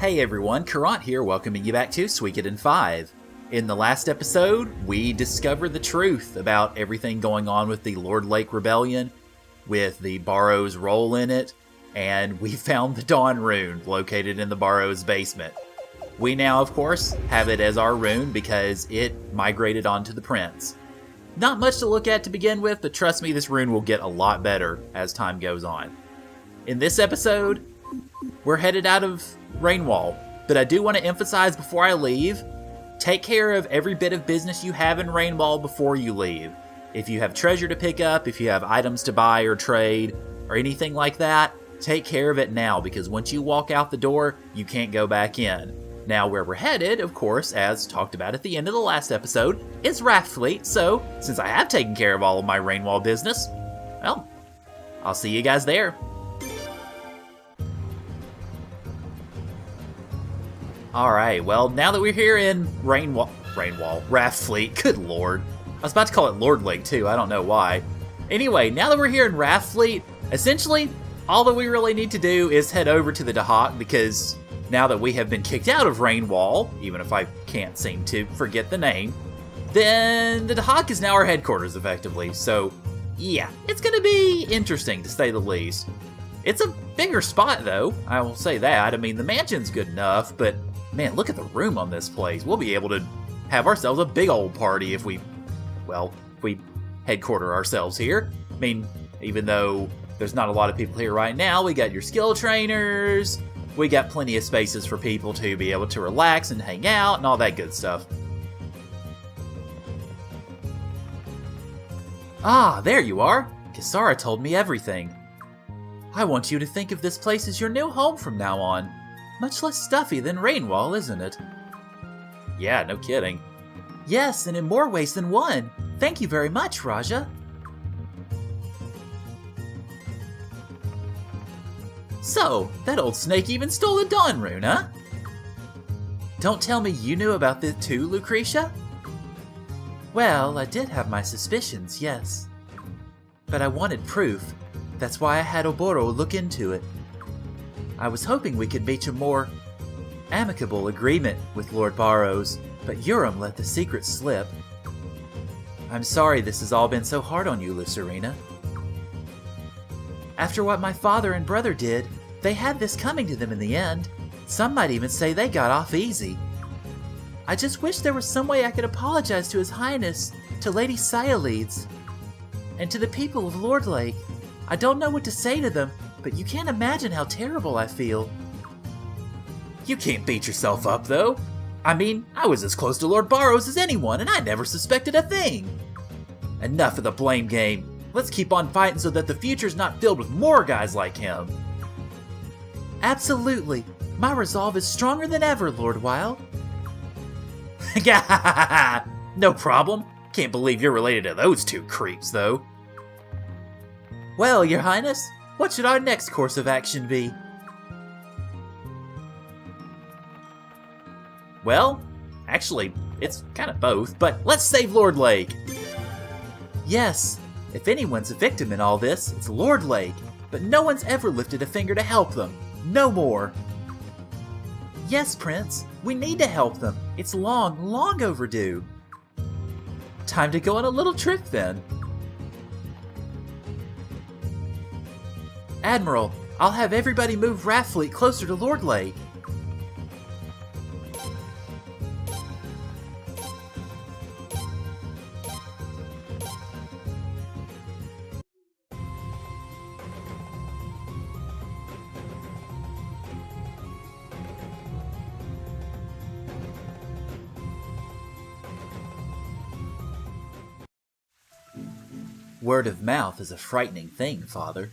Hey everyone, Caront here, welcoming you back to Suikoden 5. In the last episode, we discovered the truth about everything going on with the Lord Lake Rebellion, with the Barrows' role in it, and we found the Dawn Rune located in the Barrows' basement. We now, of course, have it as our rune because it migrated onto the prince. Not much to look at to begin with, but trust me, this rune will get a lot better as time goes on. In this episode, we're headed out of Rainwall, but I do want to emphasize before I leave, take care of every bit of business you have in Rainwall before you leave. If you have treasure to pick up, if you have items to buy or trade, or anything like that, take care of it now, because once you walk out the door, you can't go back in. Now, where we're headed, of course, as talked about at the end of the last episode, is Raftfleet, so since I have taken care of all of my Rainwall business, well, I'll see you guys there. Alright, well, now that we're here in Rainwall, Raftfleet, good lord. I was about to call it Lord Lake too, I don't know why. Anyway, now that we're here in Raftfleet, essentially, all that we really need to do is head over to the Dahak, because now that we have been kicked out of Rainwall, even if I can't seem to forget the name, then the Dahak is now our headquarters, effectively. So, yeah, it's gonna be interesting, to say the least. It's a bigger spot, though, I will say that. I mean, the mansion's good enough, but man, look at the room on this place. We'll be able to have ourselves a big old party if we headquarter ourselves here. I mean, even though there's not a lot of people here right now, we got your skill trainers, we got plenty of spaces for people to be able to relax and hang out and all that good stuff. Ah, there you are. Kisara told me everything. I want you to think of this place as your new home from now on. Much less stuffy than Rainwall, isn't it? Yeah, no kidding. Yes, and in more ways than one. Thank you very much, Raja. So, that old snake even stole a Dawn Rune, huh? Don't tell me you knew about this too, Lucretia? Well, I did have my suspicions, yes. But I wanted proof. That's why I had Oboro look into it. I was hoping we could reach a more amicable agreement with Lord Barows, but Urim let the secret slip. I'm sorry this has all been so hard on you, Lucerina. After what my father and brother did, they had this coming to them in the end. Some might even say they got off easy. I just wish there was some way I could apologize to His Highness, to Lady Sayaleeds, and to the people of Lord Lake. I don't know what to say to them, but you can't imagine how terrible I feel. You can't beat yourself up, though. I mean, I was as close to Lord Barows as anyone, and I never suspected a thing. Enough of the blame game. Let's keep on fighting so that the future's not filled with more guys like him. Absolutely. My resolve is stronger than ever, Lord Weil. No problem. Can't believe you're related to those two creeps, though. Well, Your Highness, what should our next course of action be? Well, actually, it's kind of both, but let's save Lord Lake. Yes, if anyone's a victim in all this, it's Lord Lake, but no one's ever lifted a finger to help them. No more. Yes, Prince, we need to help them. It's long, long overdue. Time to go on a little trip then. Admiral, I'll have everybody move Raftfleet closer to Lord Lake. Word of mouth is a frightening thing, Father.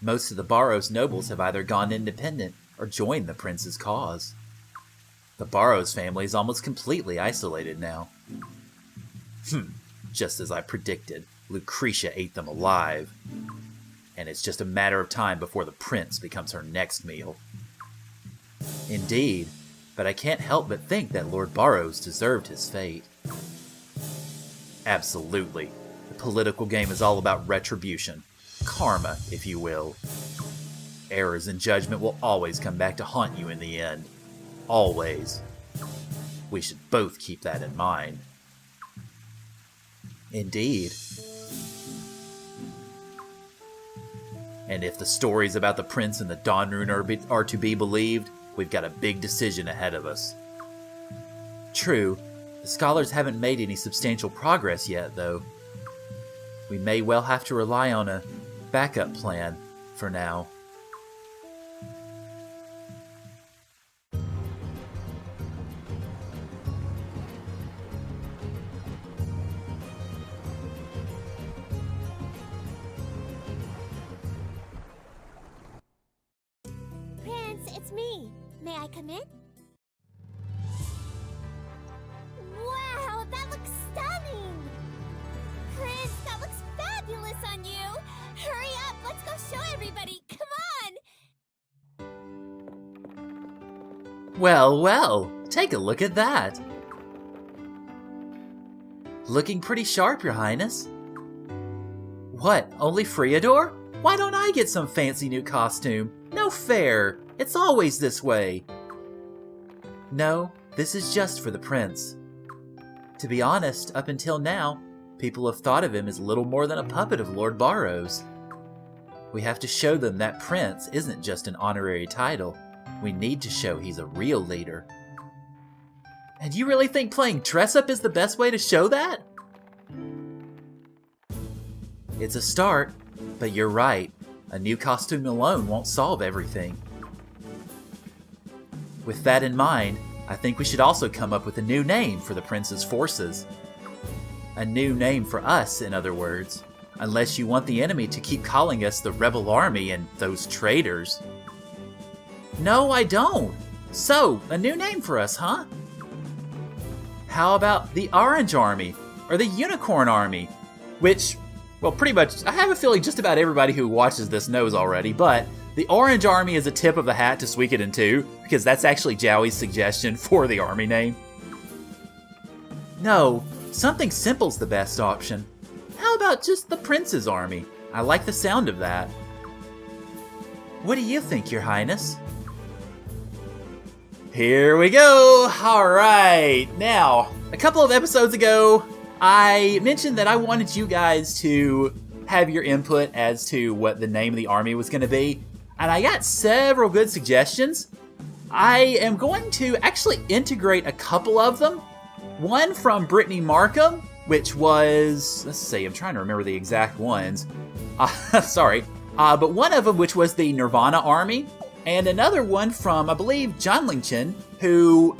Most of the Barrows nobles have either gone independent or joined the prince's cause. The Barrows family is almost completely isolated now. Just as I predicted, Lucretia ate them alive. And it's just a matter of time before the prince becomes her next meal. Indeed, but I can't help but think that Lord Barows deserved his fate. Absolutely. The political game is all about retribution. Karma, if you will. Errors in judgment will always come back to haunt you in the end. Always. We should both keep that in mind. Indeed. And if the stories about the prince and the Dawn Rune are to be believed, we've got a big decision ahead of us. True, the scholars haven't made any substantial progress yet, though. We may well have to rely on a backup plan for now. It's me. May I come in? Wow, that looks stunning! Prince, that looks fabulous on you! Hurry up, let's go show everybody! Come on! Well, well, take a look at that. Looking pretty sharp, Your Highness. What, only Friador? Why don't I get some fancy new costume? No fair! It's always this way. No, this is just for the prince. To be honest, up until now, people have thought of him as little more than a puppet of Lord Barows. We have to show them that prince isn't just an honorary title. We need to show he's a real leader. And you really think playing dress-up is the best way to show that? It's a start, but you're right. A new costume alone won't solve everything. With that in mind, I think we should also come up with a new name for the prince's forces. A new name for us, in other words. Unless you want the enemy to keep calling us the Rebel Army and those traitors. No, I don't. So, a new name for us, huh? How about the Orange Army? Or the Unicorn Army? Which, well, pretty much, I have a feeling just about everybody who watches this knows already, but the Orange Army is a tip of the hat to Suikoden 2, because that's actually Jowie's suggestion for the army name. No, something simple's the best option. How about just the Prince's Army? I like the sound of that. What do you think, Your Highness? Here we go! Alright, now, a couple of episodes ago, I mentioned that I wanted you guys to have your input as to what the name of the army was going to be. And I got several good suggestions. I am going to actually integrate a couple of them. One from Brittany Markham, which was, let's see, I'm trying to remember the exact ones. Sorry. But one of them, which was the Nirvana Army. And another one from, I believe, John Lingchen, who,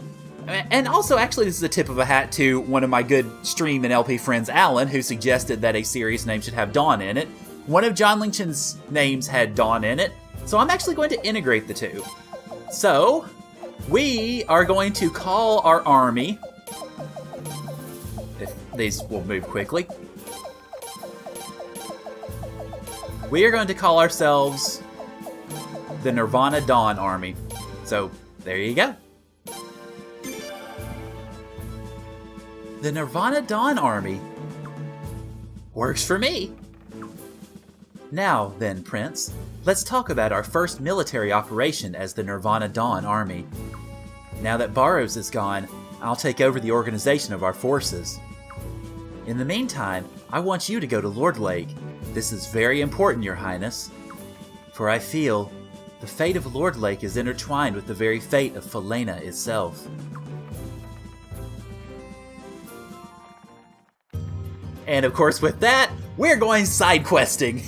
and also actually this is a tip of a hat to one of my good stream and LP friends, Alan, who suggested that a serious name should have Dawn in it. One of John Lingchen's names had Dawn in it. So I'm actually going to integrate the two. So, we are going to call our army, if these will move quickly, we are going to call ourselves the Nirvana Dawn Army. So, there you go. The Nirvana Dawn Army. Works for me. Now then, Prince, let's talk about our first military operation as the Nirvana Dawn Army. Now that Barros is gone, I'll take over the organization of our forces. In the meantime, I want you to go to Lord Lake. This is very important, Your Highness. For I feel the fate of Lord Lake is intertwined with the very fate of Falena itself. And of course with that, we're going side questing.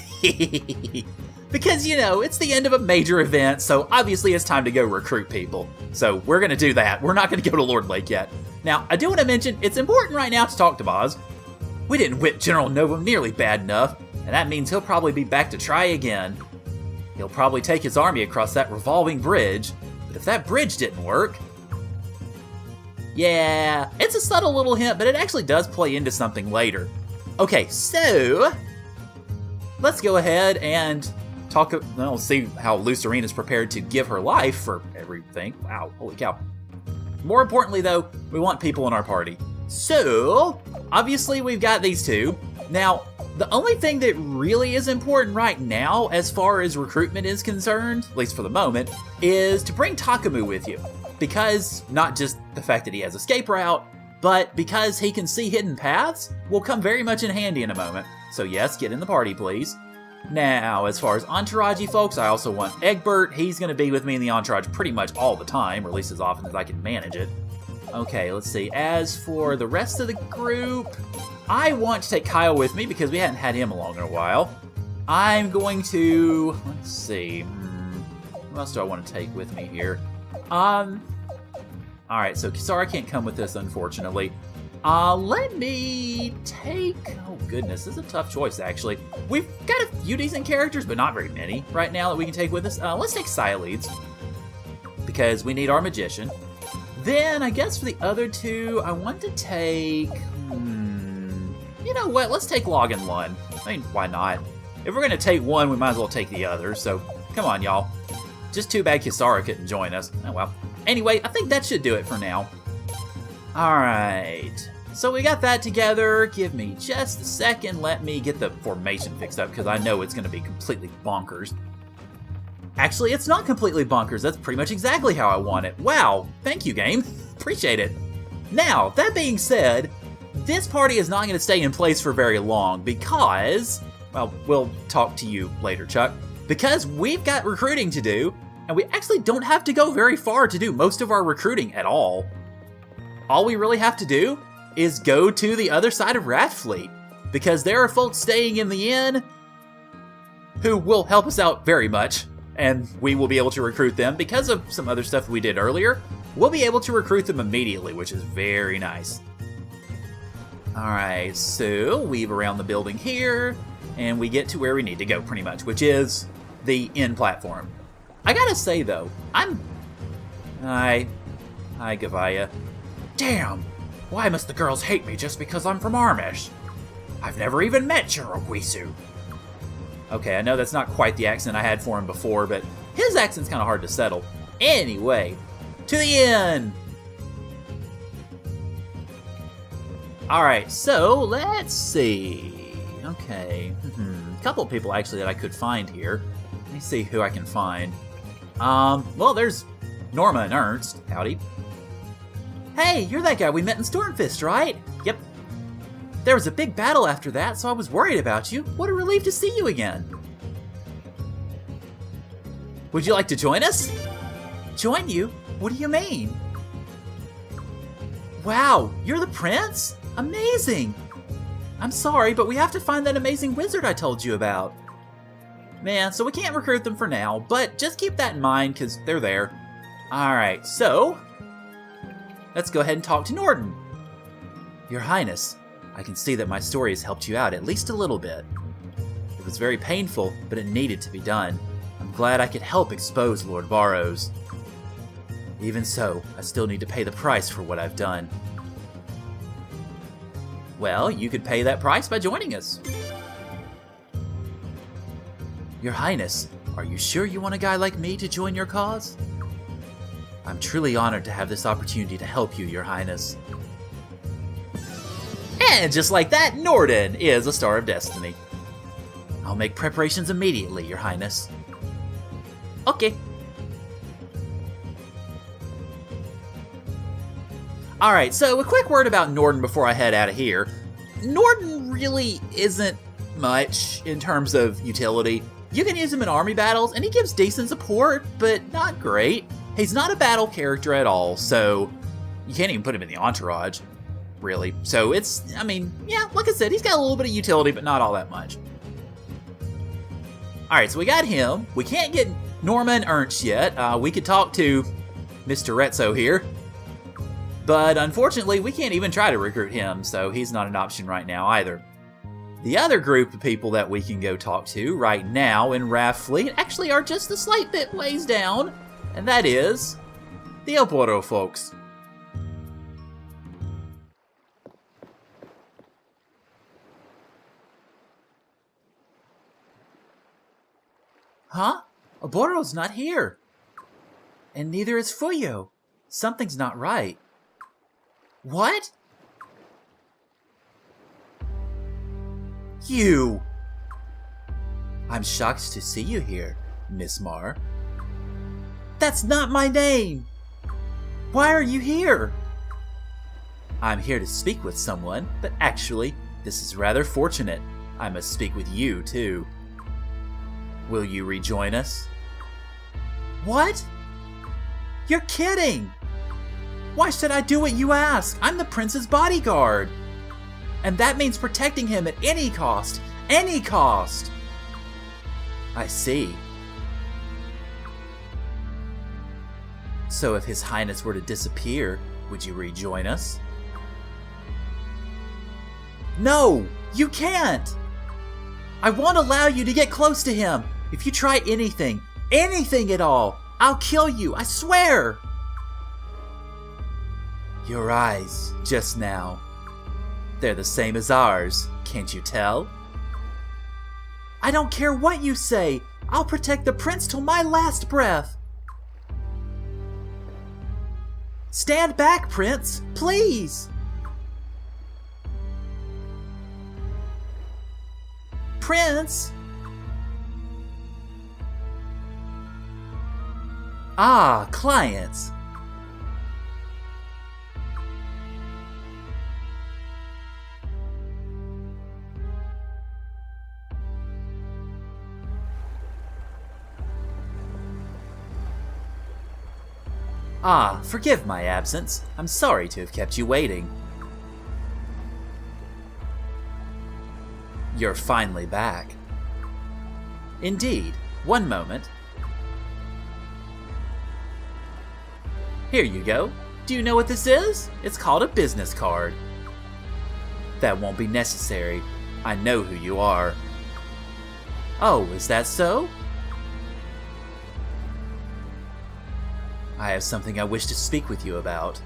Because, you know, it's the end of a major event, so obviously it's time to go recruit people. So we're going to do that. We're not going to go to Lord Lake yet. Now, I do want to mention, it's important right now to talk to Boz. We didn't whip General Novum nearly bad enough, and that means he'll probably be back to try again. He'll probably take his army across that revolving bridge, but if that bridge didn't work... Yeah, it's a subtle little hint, but it actually does play into something later. Okay, so... let's go ahead and talk. Well, see how Lucerina's prepared to give her life for everything. Wow, holy cow. More importantly, though, we want people in our party. So, obviously, we've got these two. Now, The only thing that really is important right now, as far as recruitment is concerned, at least for the moment, is to bring Takamu with you. Because, not just the fact that he has escape route, but because he can see hidden paths, will come very much in handy in a moment. So yes, get in the party, please. Now, as far as entourage folks, I also want Egbert. He's going to be with me in the entourage pretty much all the time, or at least as often as I can manage it. Okay, let's see. As for the rest of the group, I want to take Kyle with me because we hadn't had him along in a while. I'm going to... let's see. Who else do I want to take with me here? Alright, so Kisara can't come with us, unfortunately. Let me take... oh goodness, this is a tough choice, actually. We've got a few decent characters, but not very many right now that we can take with us. Let's take Sileads, because we need our magician. Then, I guess for the other two, I want to take... you know what, let's take Log and Lun. I mean, why not? If we're going to take one, we might as well take the other, so come on, y'all. Just too bad Kisara couldn't join us. Oh well. Anyway, I think that should do it for now. Alright, so we got that together. Give me just a second. Let me get the formation fixed up, because I know it's going to be completely bonkers. Actually, it's not completely bonkers. That's pretty much exactly how I want it. Wow, thank you, game. Appreciate it. Now, that being said, this party is not going to stay in place for very long because, well, we'll talk to you later, Chuck, because we've got recruiting to do, and we actually don't have to go very far to do most of our recruiting at all. All we really have to do is go to the other side of Wrathfleet, because there are folks staying in the inn who will help us out very much, and we will be able to recruit them because of some other stuff we did earlier. We'll be able to recruit them immediately, which is very nice. Alright, so weave around the building here, and we get to where we need to go pretty much, which is the inn platform. I gotta say though, Hi, Gavaya. Damn! Why must the girls hate me just because I'm from Armish? I've never even met Shiroguisu. Okay, I know that's not quite the accent I had for him before, but his accent's kind of hard to settle. Anyway, to the inn! Alright, so let's see. Okay, a couple of people actually that I could find here. Let me see who I can find. Well, there's Norma and Ernst. Howdy. Hey, you're that guy we met in Stormfist, right? Yep. There was a big battle after that, so I was worried about you. What a relief to see you again. Would you like to join us? Join you? What do you mean? Wow, you're the prince? Amazing! I'm sorry, but we have to find that amazing wizard I told you about. Man, so we can't recruit them for now, but just keep that in mind, because they're there. Alright, so let's go ahead and talk to Norden. Your Highness, I can see that my story has helped you out at least a little bit. It was very painful, but it needed to be done. I'm glad I could help expose Lord Barows. Even so, I still need to pay the price for what I've done. Well, you could pay that price by joining us. Your Highness, are you sure you want a guy like me to join your cause? I'm truly honored to have this opportunity to help you, Your Highness. And just like that, Norden is a Star of Destiny. I'll make preparations immediately, Your Highness. Okay. Alright, so a quick word about Norden before I head out of here. Norden really isn't much in terms of utility. You can use him in army battles, and he gives decent support, but not great. He's not a battle character at all, so you can't even put him in the entourage, really. So it's, I mean, yeah, like I said, he's got a little bit of utility, but not all that much. Alright, so we got him. We can't get Norma and Ernst yet. We could talk to Mr. Retzo here. But unfortunately, we can't even try to recruit him, so he's not an option right now either. The other group of people that we can go talk to right now in Wrathfleet actually are just a slight bit ways down, and that is the Oboro folks. Huh? Oboro's not here. And neither is Fuyo. Something's not right. What? You! I'm shocked to see you here, Miss Mar. That's not my name! Why are you here? I'm here to speak with someone, but actually, this is rather fortunate. I must speak with you, too. Will you rejoin us? What? You're kidding! Why should I do what you ask? I'm the prince's bodyguard! And that means protecting him at any cost! Any cost! I see. So if His Highness were to disappear, would you rejoin us? No! You can't! I won't allow you to get close to him! If you try anything at all, I'll kill you, I swear! Your eyes, just now. They're the same as ours, can't you tell? I don't care what you say! I'll protect the prince till my last breath! Stand back, Prince! Please! Prince! Ah, clients! Ah, forgive my absence. I'm sorry to have kept you waiting. You're finally back. Indeed. One moment. Here you go. Do you know what this is? It's called a business card. That won't be necessary. I know who you are. Oh, is that so? I have something I wish to speak with you about.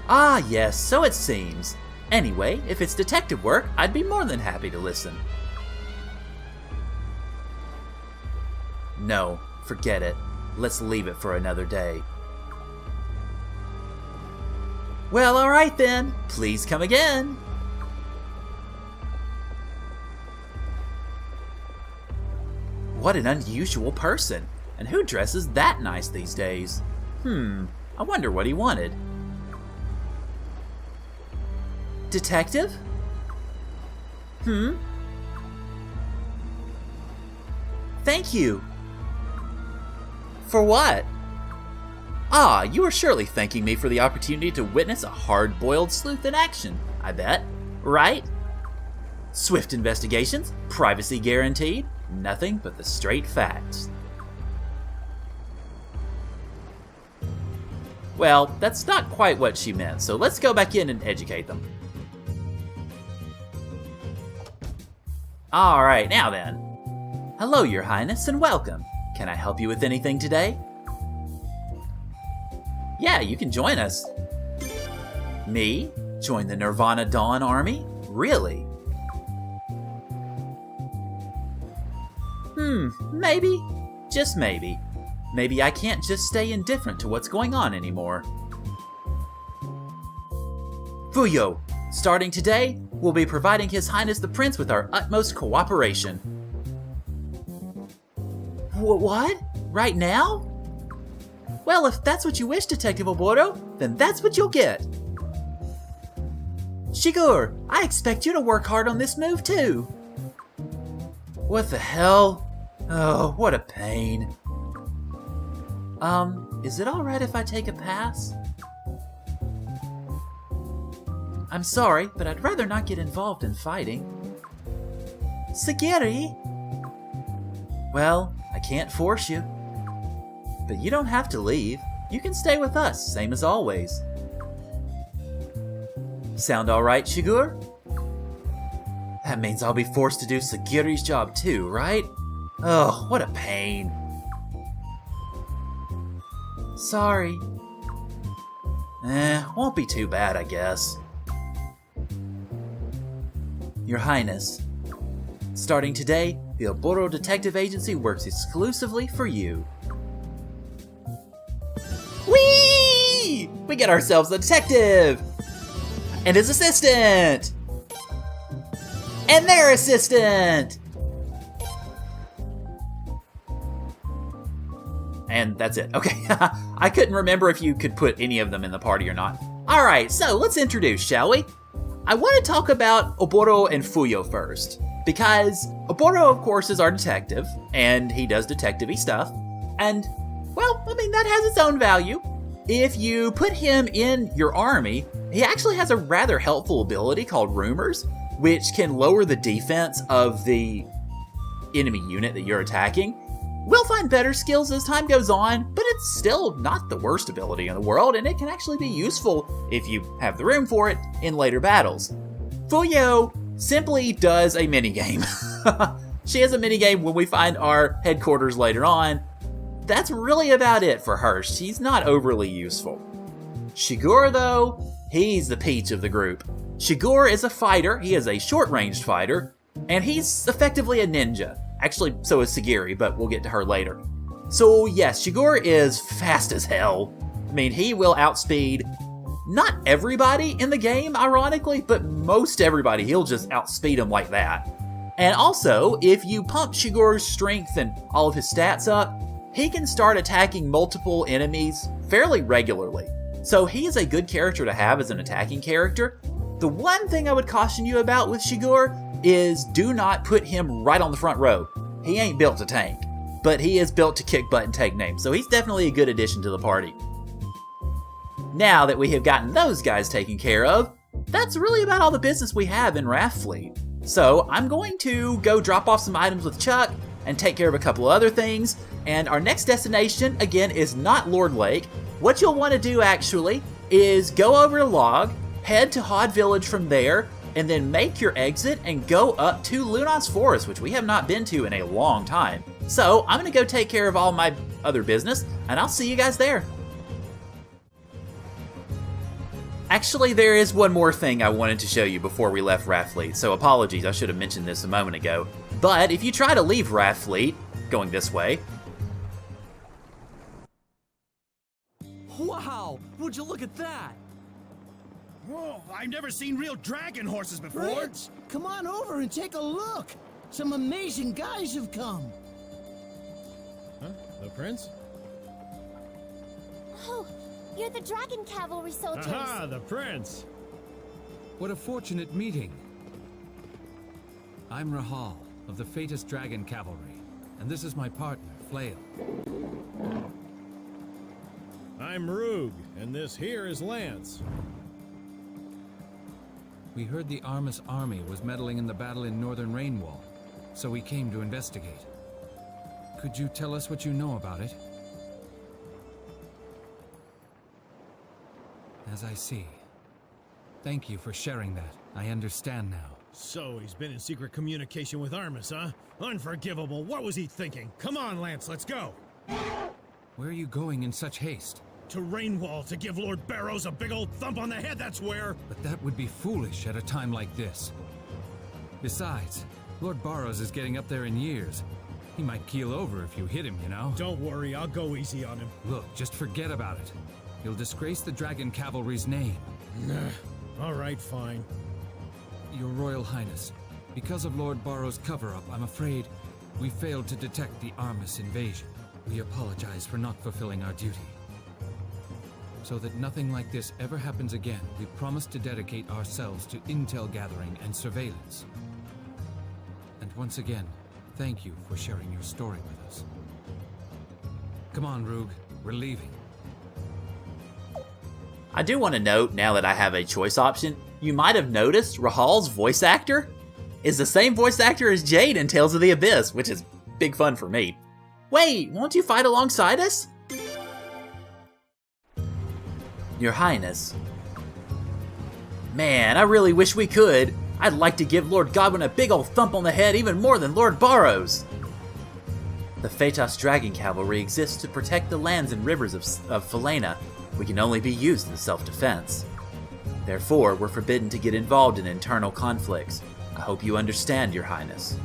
Ah, yes, so it seems. Anyway, if it's detective work, I'd be more than happy to listen. No, forget it. Let's leave it for another day. Well, alright then. Please come again. What an unusual person. And who dresses that nice these days? I wonder what he wanted. Detective? Thank you. For what? Ah, you are surely thanking me for the opportunity to witness a hard-boiled sleuth in action, I bet. Right? Swift investigations, privacy guaranteed, nothing but the straight facts. Well, that's not quite what she meant, so let's go back in and educate them. Alright, now then. Hello, Your Highness, and welcome. Can I help you with anything today? Yeah, you can join us. Me? Join the Nirvana Dawn army? Really? Maybe. Just maybe. Maybe I can't just stay indifferent to what's going on anymore. Fuyo! Starting today, we'll be providing His Highness the Prince with our utmost cooperation. What? Right now? Well, if that's what you wish, Detective Oboro, then that's what you'll get. Shigur, I expect you to work hard on this move too. What the hell? Oh, what a pain. Is it alright if I take a pass? I'm sorry, but I'd rather not get involved in fighting. Sagiri? Well, I can't force you. But you don't have to leave. You can stay with us, same as always. Sound alright, Shigur? That means I'll be forced to do Sagiri's job too, right? Oh, what a pain. Sorry. Won't be too bad, I guess. Your Highness, starting today, the Oboro Detective Agency works exclusively for you. Whee! We get ourselves a detective! And his assistant! and their assistant! And that's it. Okay, I couldn't remember if you could put any of them in the party or not. Alright, so let's introduce, shall we? I want to talk about Oboro and Fuyo first, because Oboro, of course, is our detective, and he does detective-y stuff, and, well, I mean, that has its own value. If you put him in your army, he actually has a rather helpful ability called Rumors, which can lower the defense of the enemy unit that you're attacking. We'll find better skills as time goes on, but it's still not the worst ability in the world, and it can actually be useful if you have the room for it in later battles. Fuyo simply does a minigame. She has a minigame when we find our headquarters later on. That's really about it for her. She's not overly useful. Shigure, though, he's the peach of the group. Shigure is a fighter. He is a short-ranged fighter, and he's effectively a ninja. Actually, so is Sagiri, but we'll get to her later. So yes, Shigure is fast as hell. I mean, he will outspeed not everybody in the game, ironically, but most everybody. He'll just outspeed them like that. And also, if you pump Shigure's strength and all of his stats up, he can start attacking multiple enemies fairly regularly. So he is a good character to have as an attacking character. The one thing I would caution you about with Shigure is do not put him right on the front row. He ain't built to tank, but he is built to kick butt and take names, so he's definitely a good addition to the party. Now that we have gotten those guys taken care of, that's really about all the business we have in Raft Fleet. So I'm going to go drop off some items with Chuck and take care of a couple of other things, and our next destination, again, is not Lord Lake. What you'll want to do, actually, is go over to Log, head to Hod Village from there, and then make your exit and go up to Lunos Forest, which we have not been to in a long time. So I'm going to go take care of all my other business, and I'll see you guys there. Actually, there is one more thing I wanted to show you before we left Raft Fleet, so apologies, I should have mentioned this a moment ago. But if you try to leave Raft Fleet, going this way... Wow! Would you look at that? Whoa, I've never seen real dragon horses before. Prince, come on over and take a look. Some amazing guys have come. Huh? The prince? Oh, you're the dragon cavalry soldiers. Aha, the prince! What a fortunate meeting. I'm Rahal, of the Fatus Dragon Cavalry, and this is my partner, Flail. I'm Rug, and this here is Lance. We heard the Armus army was meddling in the battle in northern Rainwall, so we came to investigate. Could you tell us what you know about it? As I see. Thank you for sharing that. I understand now. So he's been in secret communication with Armus, huh? Unforgivable. What was he thinking? Come on, Lance, let's go. Where are you going in such haste? To Rainwall to give Lord Barows a big old thump on the head, that's where. But that would be foolish at a time like this. Besides, Lord Barows is getting up there in years. He might keel over if you hit him, you know? Don't worry, I'll go easy on him. Look, just forget about it. You'll disgrace the Dragon Cavalry's name. All right, fine. Your Royal Highness, because of Lord Barows' cover-up, I'm afraid we failed to detect the Armus invasion. We apologize for not fulfilling our duty. So that nothing like this ever happens again, we promise to dedicate ourselves to intel gathering and surveillance. And once again, thank you for sharing your story with us. Come on, Rug, we're leaving. I do want to note, now that I have a choice option, you might have noticed Rahal's voice actor is the same voice actor as Jade in Tales of the Abyss, which is big fun for me. Wait, won't you fight alongside us? Your Highness. Man, I really wish we could. I'd like to give Lord Godwin a big old thump on the head even more than Lord Barows. The Fatos Dragon Cavalry exists to protect the lands and rivers of Falena. We can only be used in self-defense. Therefore, we're forbidden to get involved in internal conflicts. I hope you understand, Your Highness.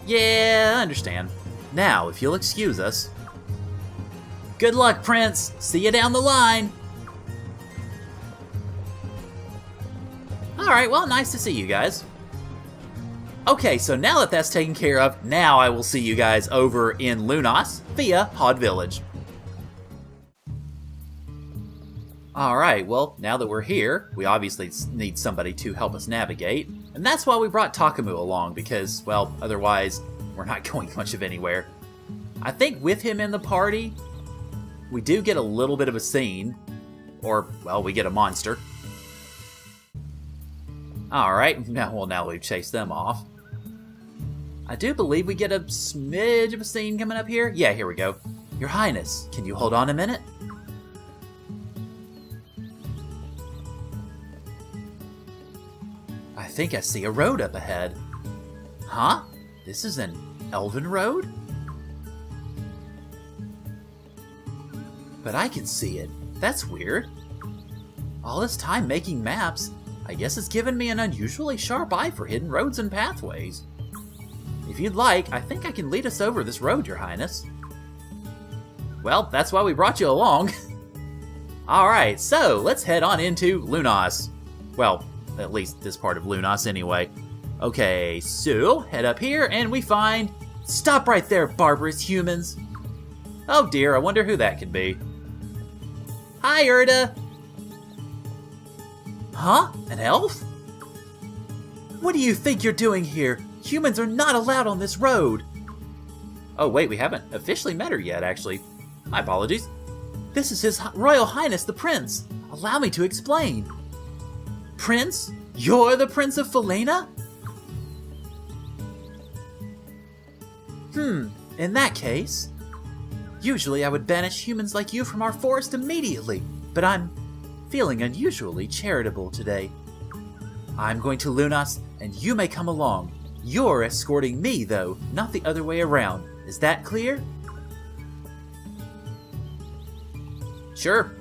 Yeah, I understand. Now, if you'll excuse us. Good luck, Prince! See you down the line! Alright, well, nice to see you guys. Okay, so now that that's taken care of, now I will see you guys over in Lunas via Hod Village. Alright, well, now that we're here, we obviously need somebody to help us navigate, and that's why we brought Takamu along, because, well, otherwise, we're not going much of anywhere. I think with him in the party, we do get a little bit of a scene, or, well, we get a monster. Alright, now we've chased them off. I do believe we get a smidge of a scene coming up here. Yeah, here we go. Your Highness, can you hold on a minute? I think I see a road up ahead. Huh? This is an elven road? But I can see it. That's weird. All this time making maps, I guess it's given me an unusually sharp eye for hidden roads and pathways. If you'd like, I think I can lead us over this road, Your Highness. Well, that's why we brought you along. Alright, so let's head on into Lunas. Well, at least this part of Lunas anyway. Okay, so head up here and we find... Stop right there, barbarous humans! Oh dear, I wonder who that could be. Hi, Erda! Huh? An elf? What do you think you're doing here? Humans are not allowed on this road! Oh wait, we haven't officially met her yet, actually. My apologies. This is His Royal Highness the Prince. Allow me to explain. Prince? You're the Prince of Falena? In that case... Usually I would banish humans like you from our forest immediately, but I'm feeling unusually charitable today. I'm going to Lunas, and you may come along. You're escorting me, though, not the other way around. Is that clear? Sure.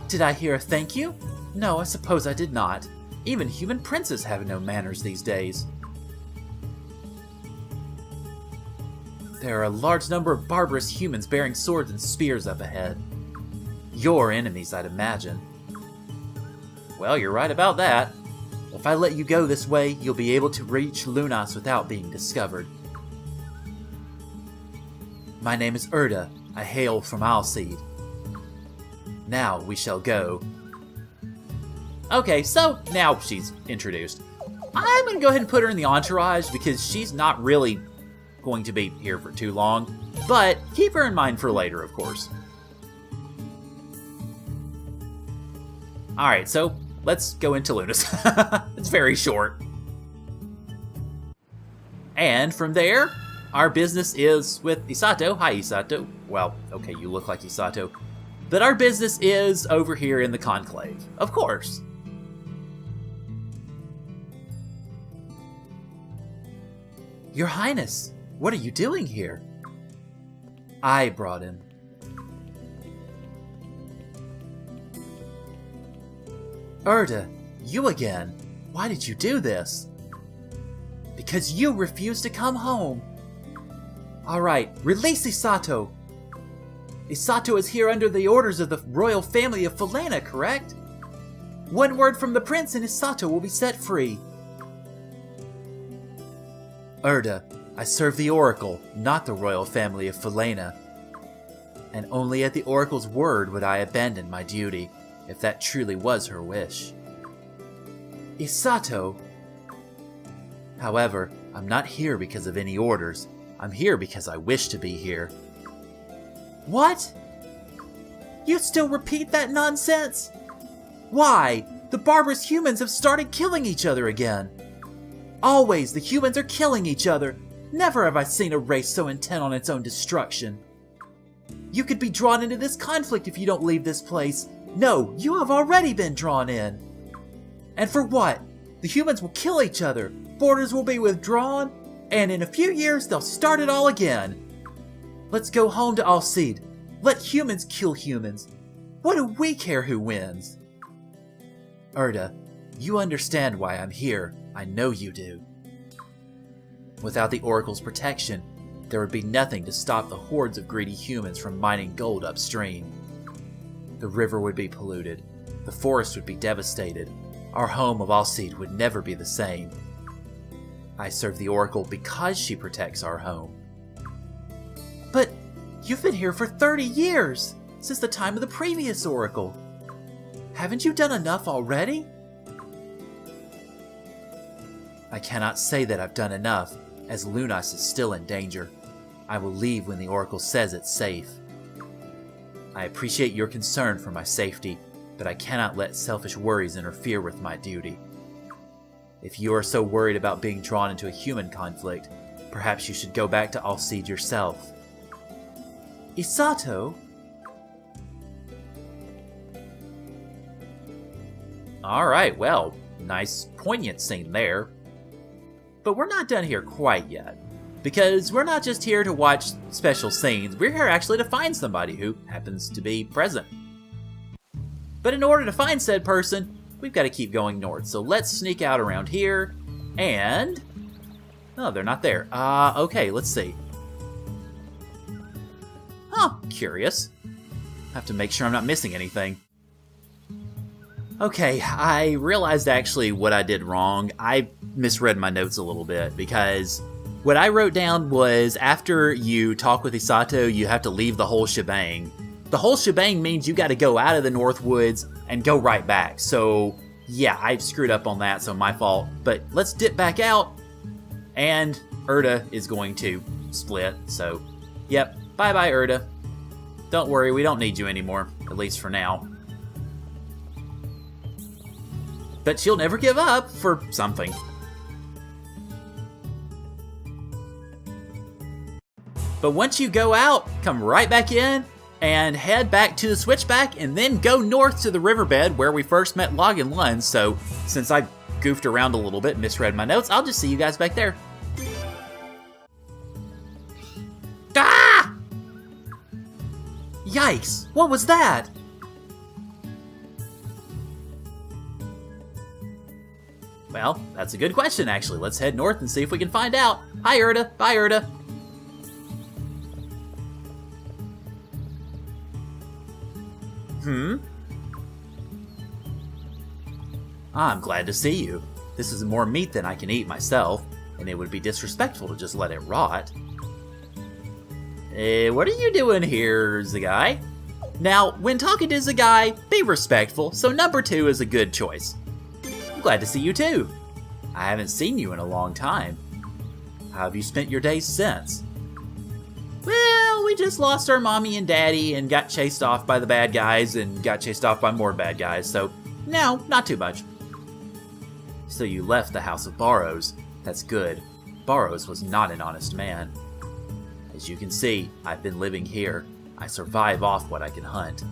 Did I hear a thank you? No, I suppose I did not. Even human princes have no manners these days. There are a large number of barbarous humans bearing swords and spears up ahead. Your enemies, I'd imagine. Well, you're right about that. If I let you go this way, you'll be able to reach Lunas without being discovered. My name is Erda. I hail from Alseed. Now we shall go. Okay, so now she's introduced. I'm going to go ahead and put her in the entourage because she's not really going to be here for too long, but keep her in mind for later, of course. Alright, so let's go into Lunas. It's very short. And from there, our business is with Hisato. Hi, Hisato. Well, okay, you look like Hisato. But our business is over here in the Conclave, of course. Your Highness, what are you doing here? I brought him. Erda, you again. Why did you do this? Because you refused to come home. Alright, release Hisato. Hisato is here under the orders of the royal family of Falena, correct? One word from the prince and Hisato will be set free. Erda, I serve the Oracle, not the royal family of Falena. And only at the Oracle's word would I abandon my duty, if that truly was her wish. Hisato! However, I'm not here because of any orders. I'm here because I wish to be here. What? You still repeat that nonsense? Why? The barbarous humans have started killing each other again. Always the humans are killing each other. Never have I seen a race so intent on its own destruction. You could be drawn into this conflict if you don't leave this place. No, you have already been drawn in. And for what? The humans will kill each other, borders will be withdrawn, and in a few years they'll start it all again. Let's go home to Alseed. Let humans kill humans. What do we care who wins? Erda, you understand why I'm here. I know you do. Without the Oracle's protection, there would be nothing to stop the hordes of greedy humans from mining gold upstream. The river would be polluted, the forest would be devastated, our home of Alseed would never be the same. I serve the Oracle because she protects our home. But you've been here for 30 years, since the time of the previous Oracle. Haven't you done enough already? I cannot say that I've done enough, as Lunas is still in danger. I will leave when the Oracle says it's safe. I appreciate your concern for my safety, but I cannot let selfish worries interfere with my duty. If you are so worried about being drawn into a human conflict, perhaps you should go back to Alcide yourself. Hisato? Alright, well, nice poignant scene there. But we're not done here quite yet, because we're not just here to watch special scenes, we're here actually to find somebody who happens to be present. But in order to find said person, we've got to keep going north, so let's sneak out around here, and... oh, they're not there. Okay, let's see. Huh, curious. I have to make sure I'm not missing anything. Okay, I realized actually what I did wrong. I misread my notes a little bit, because what I wrote down was after you talk with Hisato, you have to leave the whole shebang. The whole shebang means you got to go out of the North Woods and go right back. So, yeah, I screwed up on that, so my fault. But let's dip back out, and Erda is going to split. So, yep, bye-bye, Erda. Don't worry, we don't need you anymore, at least for now. But she'll never give up for something. But once you go out, come right back in and head back to the switchback and then go north to the riverbed where we first met Log and Lund. So since I goofed around a little bit and misread my notes, I'll just see you guys back there. Ah! Yikes, what was that? Well, that's a good question, actually. Let's head north and see if we can find out. Hi, Erda. Bye, Erda. I'm glad to see you. This is more meat than I can eat myself, and it would be disrespectful to just let it rot. What are you doing here, Zagai? Now, when talking to Zagai, be respectful, so number 2 is a good choice. Glad to see you too. I haven't seen you in a long time. How have you spent your days since? Well, we just lost our mommy and daddy and got chased off by the bad guys and got chased off by more bad guys, so no, not too much. So you left the House of Barrows. That's good. Barrows was not an honest man. As you can see, I've been living here. I survive off what I can hunt.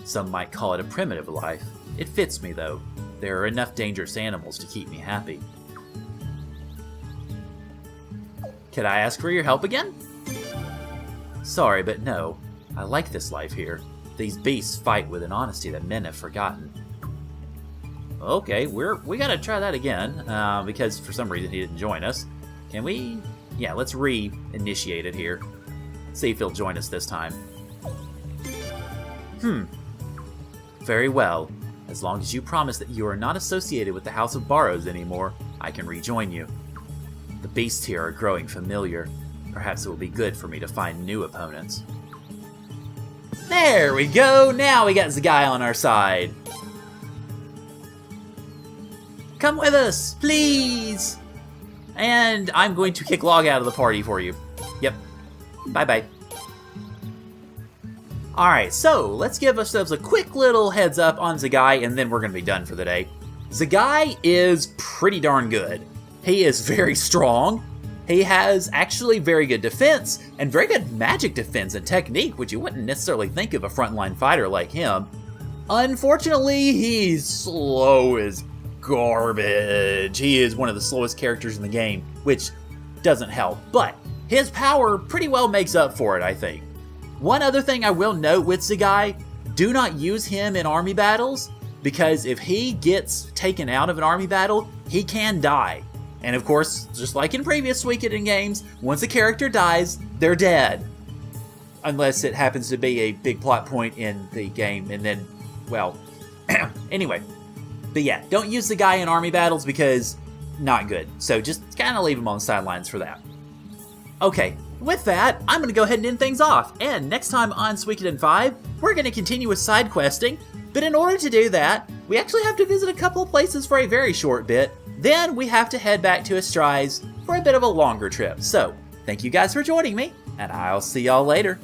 Some might call it a primitive life. It fits me though. There are enough dangerous animals to keep me happy. Could I ask for your help again? Sorry, but no. I like this life here. These beasts fight with an honesty that men have forgotten. Okay, we gotta try that again, because for some reason he didn't join us. Can we? Yeah, let's re-initiate it here. See if he'll join us this time. Very well. As long as you promise that you are not associated with the House of Barrows anymore, I can rejoin you. The beasts here are growing familiar. Perhaps it will be good for me to find new opponents. There we go! Now we got the guy on our side. Come with us, please! And I'm going to kick Log out of the party for you. Yep. Bye-bye. Alright, so let's give ourselves a quick little heads up on Zagai, and then we're going to be done for the day. Zagai is pretty darn good. He is very strong. He has actually very good defense, and very good magic defense and technique, which you wouldn't necessarily think of a frontline fighter like him. Unfortunately, he's slow as garbage. He is one of the slowest characters in the game, which doesn't help, but his power pretty well makes up for it, I think. One other thing I will note with Zagai, do not use him in army battles, because if he gets taken out of an army battle, he can die. And of course, just like in previous Suikoden games, once a character dies, they're dead. Unless it happens to be a big plot point in the game, and then, well, anyway. But yeah, don't use Zagai in army battles because not good. So just kind of leave him on the sidelines for that. Okay, with that, I'm going to go ahead and end things off. And next time on Suikoden 5, we're going to continue with side questing. But in order to do that, we actually have to visit a couple of places for a very short bit. Then we have to head back to Astrize for a bit of a longer trip. So, thank you guys for joining me, and I'll see y'all later.